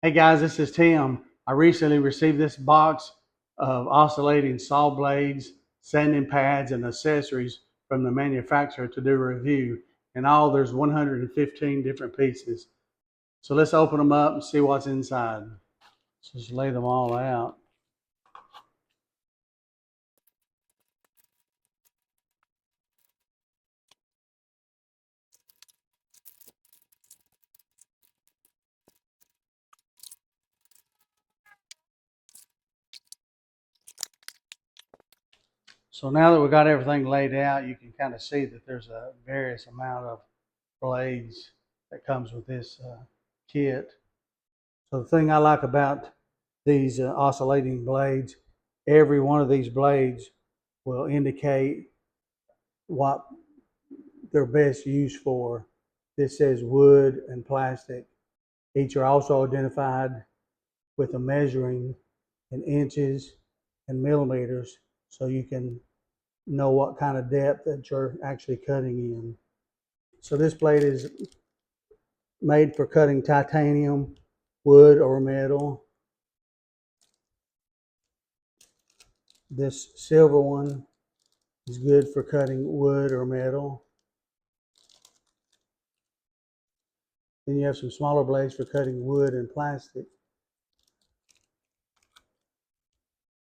Hey guys, this is Tim. I recently received this box of oscillating saw blades, sanding pads, and accessories from the manufacturer to do a review. In all, there's 115 different pieces. So let's open them up and see what's inside. Let's just lay them all out. So now that we've got everything laid out, you can kind of see that there's a various amount of blades that comes with this kit. So the thing I like about these oscillating blades, every one of these blades will indicate what they're best used for. This says wood and plastic. Each are also identified with a measuring in inches and millimeters, so you can know what kind of depth that you're actually cutting in. So this blade is made for cutting titanium, wood, or metal. This silver one is good for cutting wood or metal. Then you have some smaller blades for cutting wood and plastic.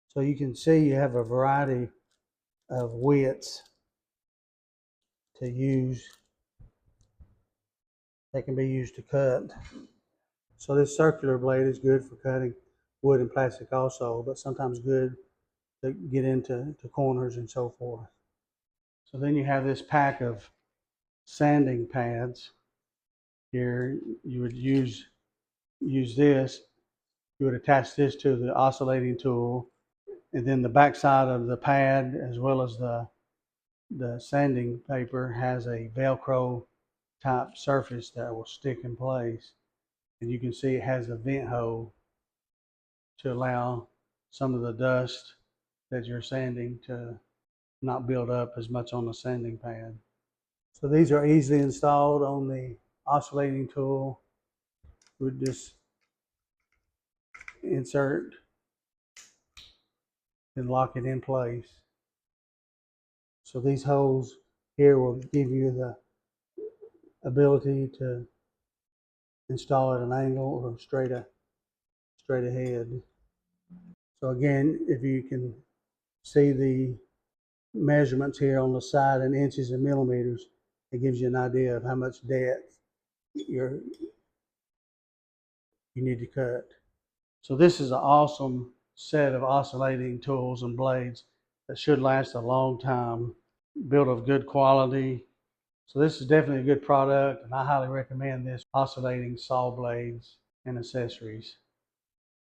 So you can see you have a variety of widths to use that can be used to cut. So this circular blade is good for cutting wood and plastic also, but sometimes good to get into corners and so forth. So then you have this pack of sanding pads. Here you would use this. You would attach this to the oscillating tool, and then the back side of the pad, as well as the sanding paper, has a Velcro type surface that will stick in place. And you can see it has a vent hole to allow some of the dust that you're sanding to not build up as much on the sanding pad. So these are easily installed on the oscillating tool. We just insert and lock it in place. So these holes here will give you the ability to install at an angle or straight ahead. So again, if you can see the measurements here on the side in inches and millimeters, it gives you an idea of how much depth you need to cut. So this is an awesome set of oscillating tools and blades that should last a long time, built of good quality. So this is definitely a good product, and I highly recommend this oscillating saw blades and accessories.